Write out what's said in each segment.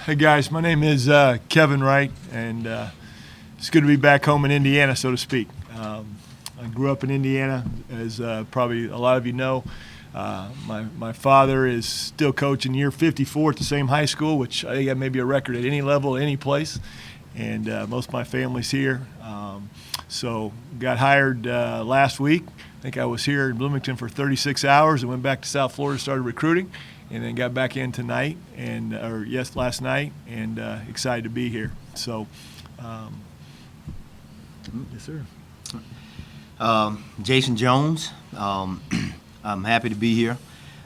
Hey guys, my name is Kevin Wright, and it's good to be back home in Indiana, so to speak. I grew up in Indiana, as probably a lot of you know. My father is still coaching year 54 at the same high school, which I think that may be a record at any level, any place. And most of my family's here. So got hired last week. I think I was here in Bloomington for 36 hours and went back to South Florida, started recruiting, and then got back in tonight, last night, and excited to be here. So, yes, sir. Jason Jones. I'm happy to be here.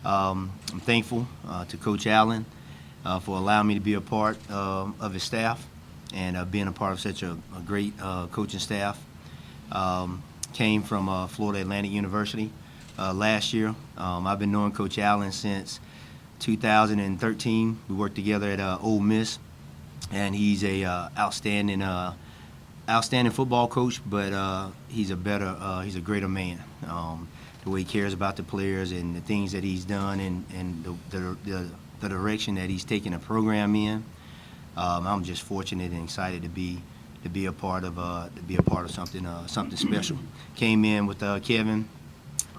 I'm thankful to Coach Allen for allowing me to be a part of his staff and being a part of such a great coaching staff. Came from Florida Atlantic University last year. I've been knowing Coach Allen since 2013. We worked together at Ole Miss, and he's a outstanding football coach, but he's a greater man. The way he cares about the players and the things that he's done and the direction that he's taken the program in. I'm just fortunate and excited to be a part of something special. Came in with Kevin.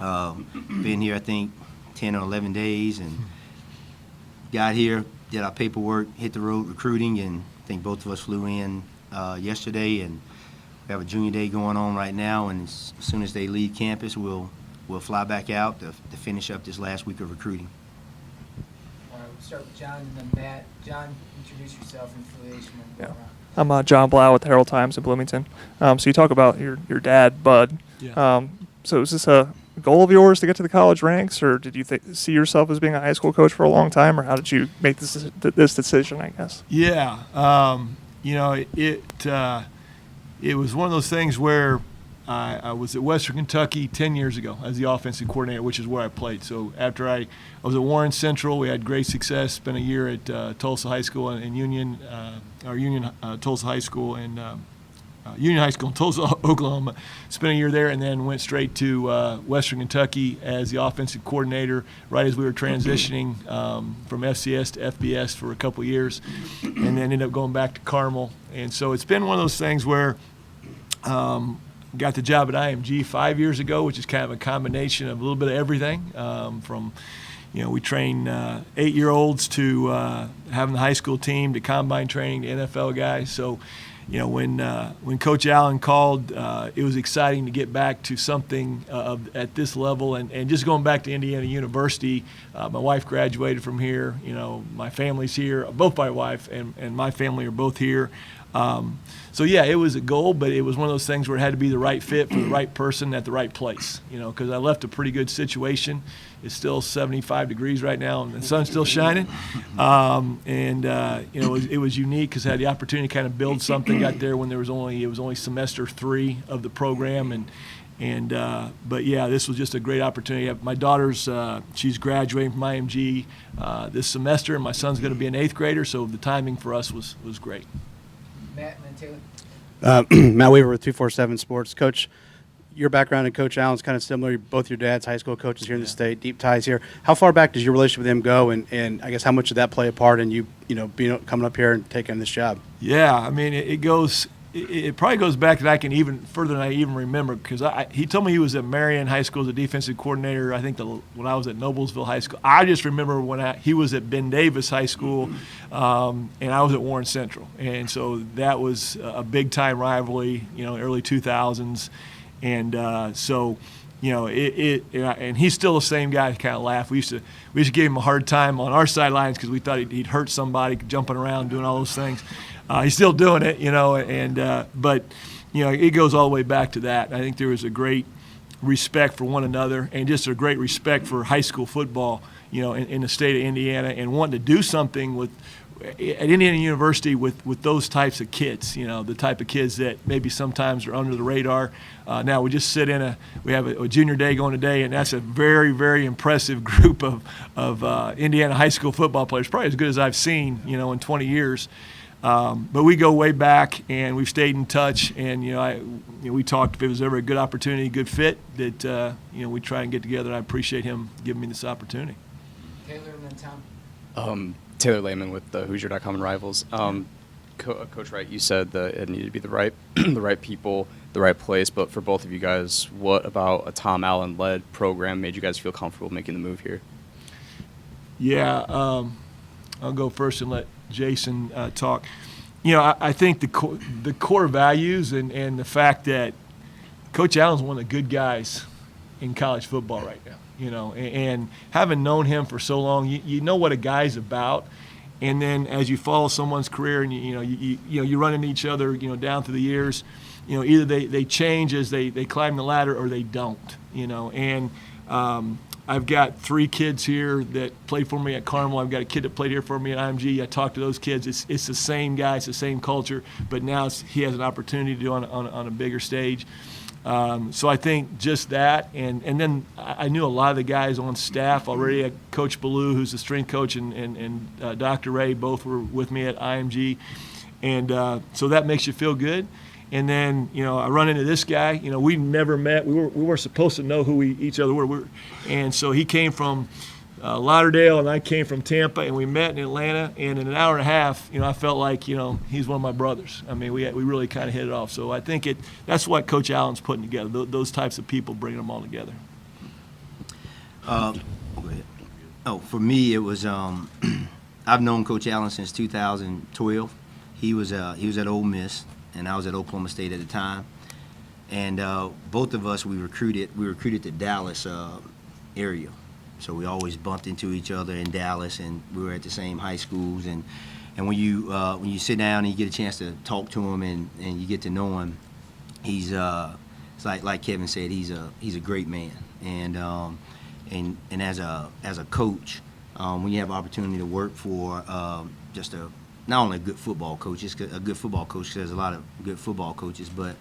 Been here I think 10 or 11 days and got here, did our paperwork, hit the road recruiting, and I think both of us flew in yesterday, and we have a junior day going on right now, and as soon as they leave campus, we'll fly back out to finish up this last week of recruiting. All right, we'll start with John and then Matt. John, introduce yourself and affiliation. Yeah. I'm John Blau with the Herald Times in Bloomington. So you talk about your dad, Bud. Yeah. So is this a goal of yours to get to the college ranks, or did you see yourself as being a high school coach for a long time, or how did you make this decision, I guess? Yeah. It was one of those things where I was at Western Kentucky 10 years ago as the offensive coordinator, which is where I played. So after I was at Warren Central, we had great success. Spent a year at Tulsa High School and Tulsa High School and Union High School in Tulsa, Oklahoma. Spent a year there and then went straight to Western Kentucky as the offensive coordinator right as we were transitioning from FCS to FBS for a couple of years, and then ended up going back to Carmel. And so it's been one of those things where got the job at IMG 5 years ago, which is kind of a combination of a little bit of everything from we train 8-year-olds to having the high school team to combine training to NFL guys. So when Coach Allen called, it was exciting to get back to something at this level, and just going back to Indiana University. My wife graduated from here. My family's here. Both my wife and my family are both here. So yeah, it was a goal, but it was one of those things where it had to be the right fit for the right person at the right place. Because I left a pretty good situation. It's still 75 degrees right now, and the sun's still shining. It was unique because I had the opportunity to kind of build something. Got there when it was only semester 3 of the program, but yeah, this was just a great opportunity. My daughter's she's graduating from IMG this semester, and my son's going to be an 8th grader, so the timing for us was great. Matt and then Taylor. Matt Weaver with 247 Sports. Coach, your background and Coach Allen's kind of similar. Both your dad's high school coaches here in the state, deep ties here. How far back does your relationship with him go, and I guess how much did that play a part in you coming up here and taking this job? Yeah, I mean it goes. It probably goes back that I can even further than I even remember, because he told me he was at Marion High School as a defensive coordinator. I think when I was at Noblesville High School. I just remember when he was at Ben Davis High School, and I was at Warren Central, and so that was a big time rivalry, early 2000s, and and he's still the same guy. Kind of laugh. We used to give him a hard time on our sidelines because we thought he'd hurt somebody jumping around doing all those things. He's still doing it, but it goes all the way back to that. I think there was a great respect for one another and just a great respect for high school football, in the state of Indiana, and wanting to do something at Indiana University with those types of kids, the type of kids that maybe sometimes are under the radar. Now we just we have a junior day going today, and that's a very, very impressive group of Indiana high school football players, probably as good as I've seen, in 20 years. But we go way back, and we've stayed in touch. And we talked if it was ever a good opportunity, good fit, that we try and get together. And I appreciate him giving me this opportunity. Taylor and then Tom. Taylor Lehman with the Hoosier.com and Rivals. Coach Wright, you said that it needed to be the right the right people, the right place. But for both of you guys, what about a Tom Allen-led program made you guys feel comfortable making the move here? Yeah, I'll go first and let Jason talk. You know, I think the core values and the fact that Coach Allen's one of the good guys in college football right now. You know, and having known him for so long, you know what a guy's about. And then as you follow someone's career and you run into each other, you know, down through the years, you know, either they change as they climb the ladder or they don't, you know. And I've got 3 kids here that played for me at Carmel. I've got a kid that played here for me at IMG. I talked to those kids. It's the same guy, it's the same culture, but now he has an opportunity to do it on a bigger stage. So I think just that, and then I knew a lot of the guys on staff already. Coach Ballou, who's the strength coach, and Dr. Ray, both were with me at IMG, and so that makes you feel good. And then, you know, I run into this guy. You know, we never met. We weren't supposed to know who each other were. And so he came from Lauderdale, and I came from Tampa, and we met in Atlanta. And in an hour and a half, you know, I felt like, you know, he's one of my brothers. I mean, we really kind of hit it off. So I think that's what Coach Allen's putting together. Those types of people, bringing them all together. Go ahead. Oh, for me, it was I've known Coach Allen since 2012. He was at Ole Miss, and I was at Oklahoma State at the time. And both of us, we recruited the Dallas area. So we always bumped into each other in Dallas, and we were at the same high schools. And when you sit down and you get a chance to talk to him and you get to know him, he's it's like Kevin said, he's a great man. And as a coach, when you have opportunity to work for not only a good football coach, it's a good football coach, 'cause there's a lot of good football coaches, but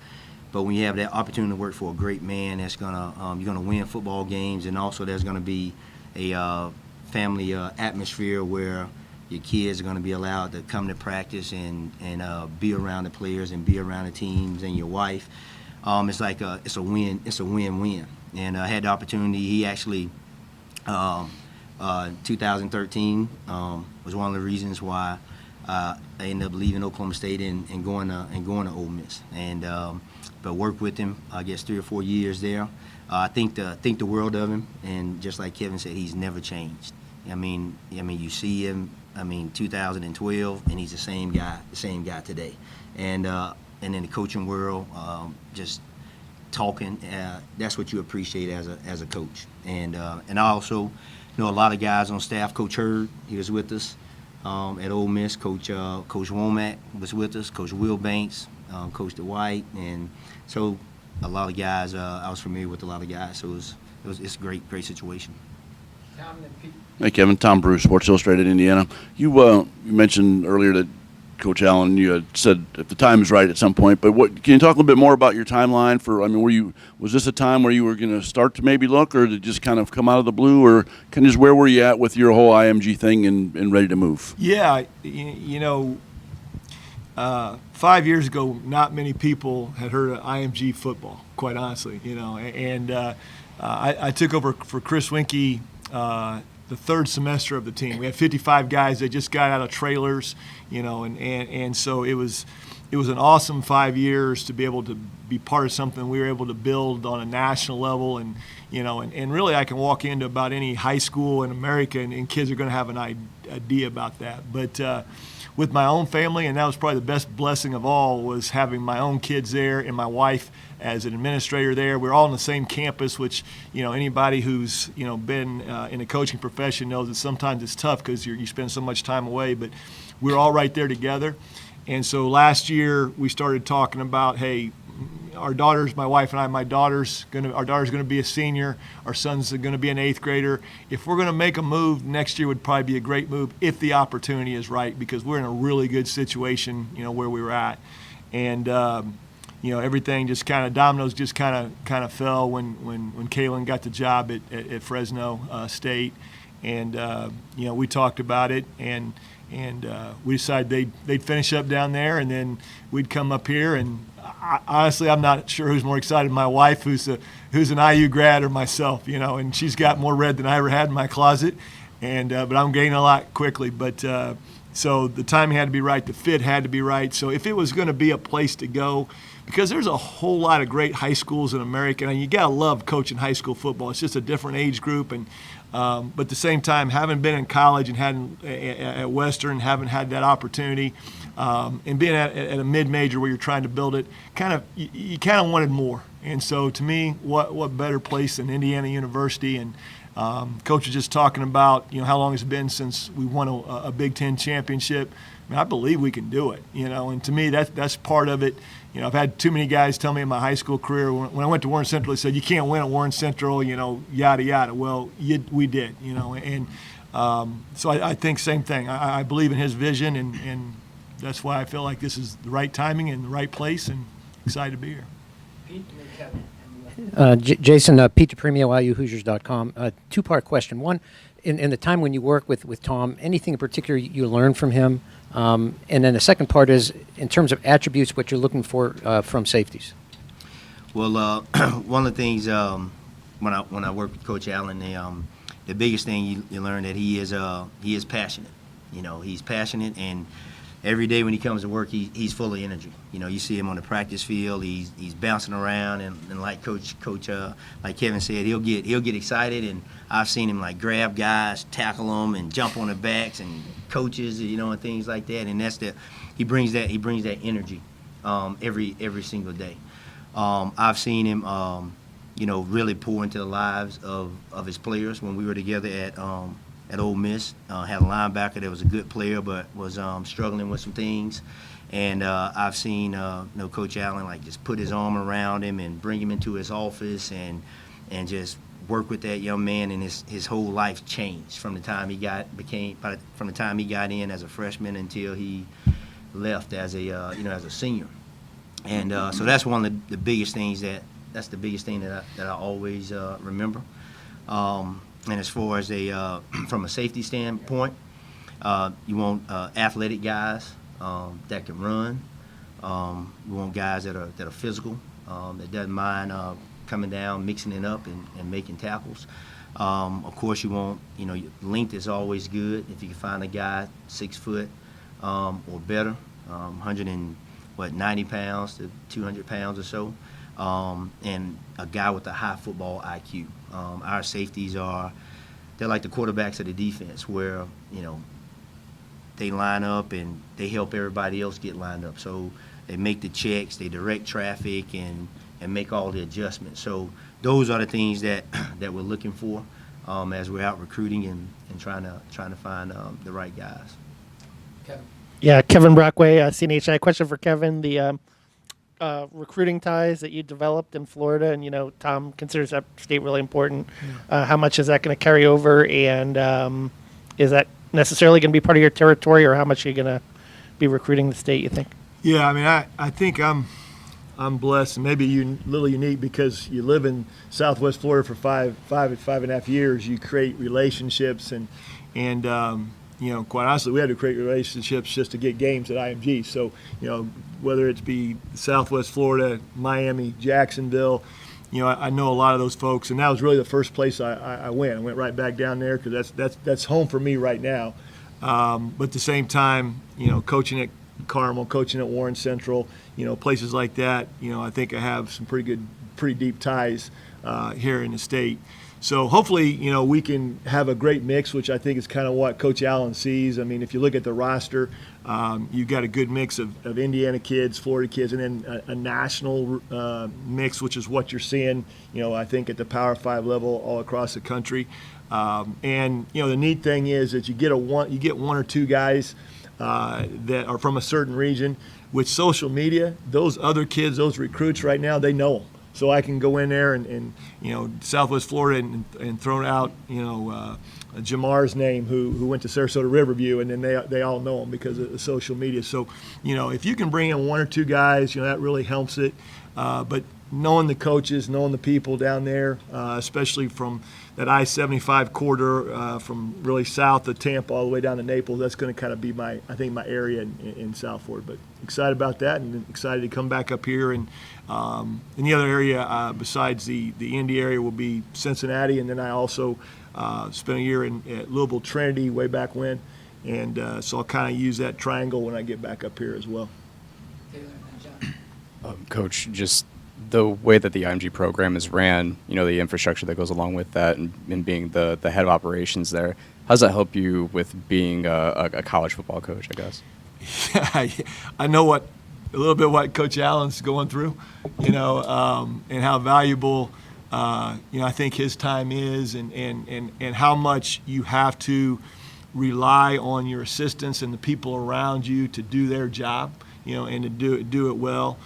when you have that opportunity to work for a great man that's gonna you're gonna win football games, and also there's gonna be a family atmosphere where your kids are gonna be allowed to come to practice and be around the players and be around the teams, and your wife. It's like it's a win-win. And I had the opportunity. He actually 2013 was one of the reasons why I ended up leaving Oklahoma State and going to Ole Miss, but worked with him, I guess 3 or 4 years there. I think the world of him, and just like Kevin said, he's never changed. I mean, you see him. 2012, and he's the same guy today. And in the coaching world, just talking, that's what you appreciate as a coach. And I also know a lot of guys on staff. Coach Hurd, he was with us at Ole Miss. Coach Womack was with us. Coach Will Banks, Coach DeWhite, and so a lot of guys. I was familiar with a lot of guys, so it's a great situation. Tom, Hey, Kevin. Tom Bruce, Sports Illustrated, Indiana. You mentioned earlier that Coach Allen, you had said if the time is right at some point, but can you talk a little bit more about your timeline for, was this a time where you were going to start to maybe look, or did it just kind of come out of the blue, or where were you at with your whole IMG thing and ready to move? Yeah, 5 years ago, not many people had heard of IMG football, quite honestly, and I took over for Chris Winkie the third semester of the team. We had 55 guys that just got out of trailers, and so it was an awesome 5 years to be able to be part of something we were able to build on a national level, and really I can walk into about any high school in America and kids are going to have an idea about that. But with my own family, and that was probably the best blessing of all, was having my own kids there and my wife as an administrator there. We're all on the same campus, which, anybody who's, been in the coaching profession knows that sometimes it's tough because you spend so much time away, but we're all right there together. And so last year we started talking about, hey, our daughters, my wife and I, our daughter's going to be a senior, our son's going to be an 8th grader. If we're going to make a move, next year would probably be a great move if the opportunity is right, because we're in a really good situation, where we were at. And everything just dominoes just kind of fell when Kalen got the job at Fresno State, and we talked about it, and we decided they'd finish up down there, and then we'd come up here. And honestly, I'm not sure who's more excited, my wife, who's an IU grad, or myself, and she's got more red than I ever had in my closet. and but I'm gaining a lot quickly. But so the timing had to be right, the fit had to be right. So if it was going to be a place to go, because there's a whole lot of great high schools in America, and you gotta love coaching high school football. It's just a different age group, and but at the same time, having been in college and hadn't at Western, haven't had that opportunity, and being at a mid-major where you're trying to build it, you kind of wanted more. And so to me, what better place than Indiana University? And Coach was just talking about, how long it's been since we won a Big Ten championship. I mean, I believe we can do it, and to me, that's part of it. I've had too many guys tell me in my high school career, when I went to Warren Central, they said, you can't win at Warren Central, yada, yada. Well, we did, and so I think same thing. I believe in his vision, and that's why I feel like this is the right timing and the right place, and excited to be here. Pete and then Kevin. Jason, Pete DePremio, IUHoosiers.com. Two-part question. One, in the time when you work with Tom, anything in particular you learned from him? And then the second part is, in terms of attributes, what you're looking for from safeties. Well, one of the things when I work with Coach Allen, the biggest thing you learn that he is passionate. He's passionate, and every day when he comes to work, he's full of energy. You see him on the practice field. He's bouncing around, and like Coach like Kevin said, he'll get excited, and I've seen him like grab guys, tackle them, and jump on their backs, and coaches, and things like that. And he brings that energy every single day. I've seen him really pour into the lives of his players. When we were together at Ole Miss, had a linebacker that was a good player but was struggling with some things. And I've seen Coach Allen just put his arm around him and bring him into his office and just work with that young man, and his whole life changed from the time he got in as a freshman until he left as a senior. And so that's one of the biggest things that's the biggest thing that I always remember. And as far as from a safety standpoint, you want athletic guys that can run. You want guys that are physical, that doesn't mind coming down, mixing it up, and making tackles. Of course, you want, length is always good. If you can find a guy 6 foot or better, 90 pounds to 200 pounds or so, and a guy with a high football IQ. Our safeties they're like the quarterbacks of the defense, where, they line up and they help everybody else get lined up. So they make the checks, they direct traffic, and make all the adjustments. So those are the things that we're looking for as we're out recruiting and trying to find the right guys. Kevin. Yeah, Kevin Brockway, CNHI. Question for Kevin: the recruiting ties that you developed in Florida, and Tom considers that state really important. How much is that going to carry over, and is that necessarily going to be part of your territory, or how much are you going to be recruiting the state, you think? Yeah, I mean, I think I'm blessed and maybe a little unique because you live in Southwest Florida for five and a half years. You create relationships and quite honestly, we had to create relationships just to get games at IMG. So, whether it's be Southwest Florida, Miami, Jacksonville, I know a lot of those folks, and that was really the first place I went. I went right back down there because that's home for me right now. But at the same time, coaching at Carmel, coaching at Warren Central, places like that, I think I have some pretty deep ties here in the state. So hopefully, we can have a great mix, which I think is kind of what Coach Allen sees. I mean, if you look at the roster, you've got a good mix of Indiana kids, Florida kids, and then a national mix, which is what you're seeing, I think at the Power 5 level all across the country. And the neat thing is that you get one or two guys that are from a certain region. With social media, those other kids, those recruits right now, they know them. So I can go in there and Southwest Florida and throw out Jamar's name who went to Sarasota Riverview, and then they all know him because of the social media. So if you can bring in one or two guys, that really helps it. But knowing the coaches, knowing the people down there, especially from that I-75 corridor from really south of Tampa all the way down to Naples, that's going to kind of be my area in South Florida. But excited about that, and excited to come back up here. And the other area besides the Indy area will be Cincinnati, and then I also spent a year at Louisville Trinity way back when, and so I'll kind of use that triangle when I get back up here as well. Taylor and then John. Coach, just the way that the IMG program is ran, the infrastructure that goes along with that, and being the head of operations there, how does that help you with being a college football coach, I guess? I know a little bit what Coach Allen's going through, and how valuable, I think his time is, and how much you have to rely on your assistants and the people around you to do their job, and to do it well.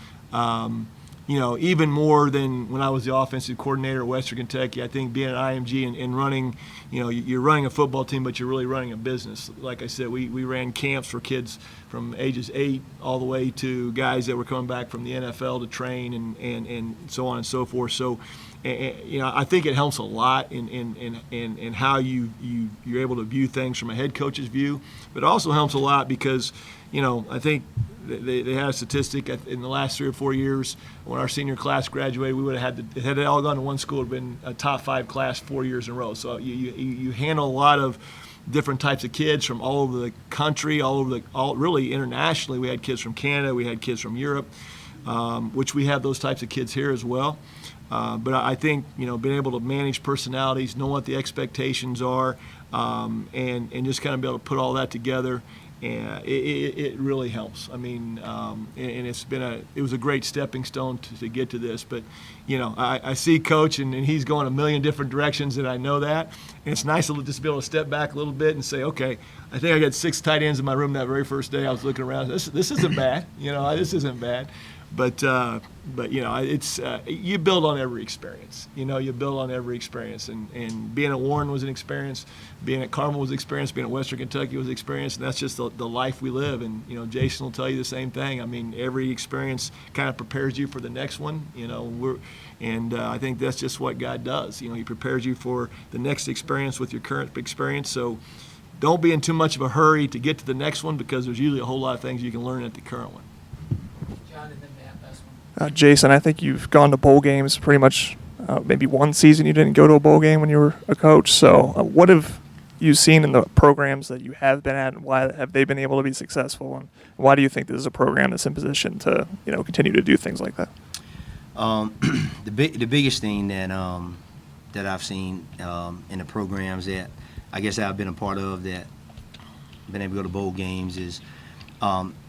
Even more than when I was the offensive coordinator at Western Kentucky, I think being at IMG and running, you're running a football team, but you're really running a business. Like I said, we ran camps for kids from ages 8 all the way to guys that were coming back from the NFL to train and so on and so forth. So, I think it helps a lot in how you're able to view things from a head coach's view, but it also helps a lot because, I think they had a statistic in the last 3 or 4 years when our senior class graduated, we would have had it all gone to one school, it would have been a top 5 class 4 years in a row. So you handle a lot of different types of kids from all over the country, really internationally. We had kids from Canada, we had kids from Europe, which we have those types of kids here as well. But I think, being able to manage personalities, know what the expectations are, and just kind of be able to put all that together, and it really helps. I mean, and it was a great stepping stone to get to this. But, I see Coach, and he's going a million different directions, and I know that. And it's nice to just be able to step back a little bit and say, okay, I think I got 6 tight ends in my room that very first day. I was looking around. This isn't bad. This isn't bad. But it's you build on every experience. You build on every experience, and being at Warren was an experience, being at Carmel was an experience, being at Western Kentucky was an experience, and that's just the life we live. And Jason will tell you the same thing. I mean, every experience kind of prepares you for the next one. I think that's just what God does. He prepares you for the next experience with your current experience. So don't be in too much of a hurry to get to the next one, because there's usually a whole lot of things you can learn at the current one. John and then Matt, last one. Jason, I think you've gone to bowl games pretty much. Maybe one season you didn't go to a bowl game when you were a coach. So what have you seen in the programs that you have been at, and why have they been able to be successful? And why do you think this is a program that's in position to continue to do things like that? The biggest thing that I've seen in the programs that I guess I've been a part of, that been able to go to bowl games, is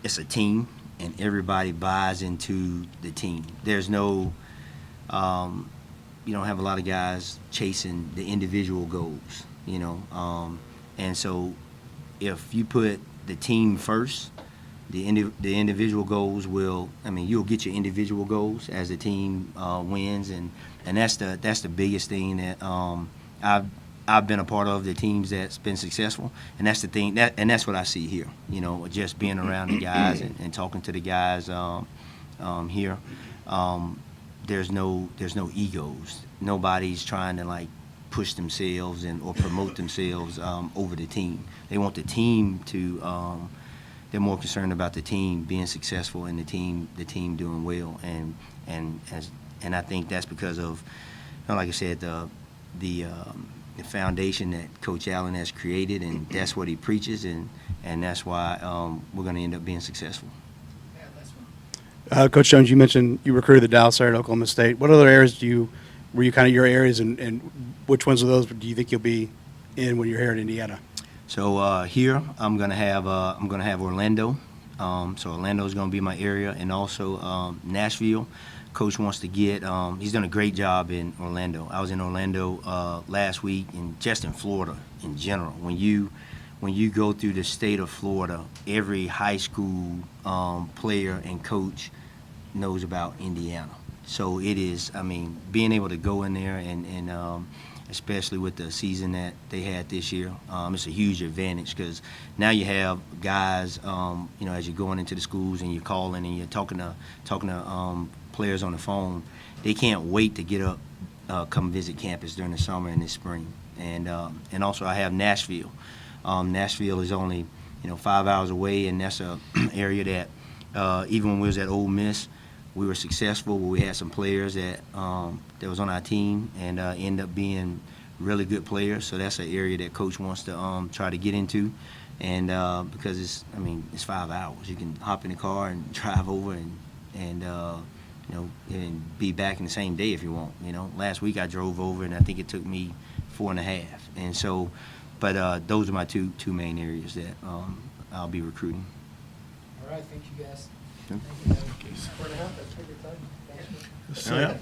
it's a team, and everybody buys into the team. There's no, you don't have a lot of guys chasing the individual goals, and so if you put the team first, the individual goals you'll get your individual goals as the team wins, and that's the biggest thing that I've been a part of, the teams that's been successful, and that's the thing and that's what I see here. Just being around the guys and talking to the guys here. There's no egos. Nobody's trying to push themselves or promote themselves over the team. They want the team to. They're more concerned about the team being successful and the team doing well, and I think that's because of, like I said, the foundation that Coach Allen has created, and that's what he preaches, and that's why we're going to end up being successful. Matt, last one. Coach Jones, you mentioned you recruited the Dallas area at Oklahoma State. What other areas were you kind of your areas, and which ones of those do you think you'll be in when you're here in Indiana? So here I'm gonna have Orlando. So Orlando's gonna be my area, and also Nashville. Coach wants to get. He's done a great job in Orlando. I was in Orlando last week, and just in Florida in general. When you go through the state of Florida, every high school player and coach knows about Indiana. So it is. I mean, being able to go in there and especially with the season that they had this year, it's a huge advantage, because now you have guys, as you're going into the schools and you're calling and you're talking to players on the phone, they can't wait to get up, come visit campus during the summer and the spring. And also I have Nashville. Nashville is only 5 hours away, and that's a area that even when we was at Ole Miss, we were successful. We had some players that was on our team and ended up being really good players. So that's an area that coach wants to try to get into, and because it's 5 hours. You can hop in the car and drive over and and be back in the same day if you want. Last week I drove over and I think it took me 4.5. And so, but those are my two main areas that I'll be recruiting. All right, thank you guys. Okay. Thank you. 4.5, that's pretty good time. Thanks. So,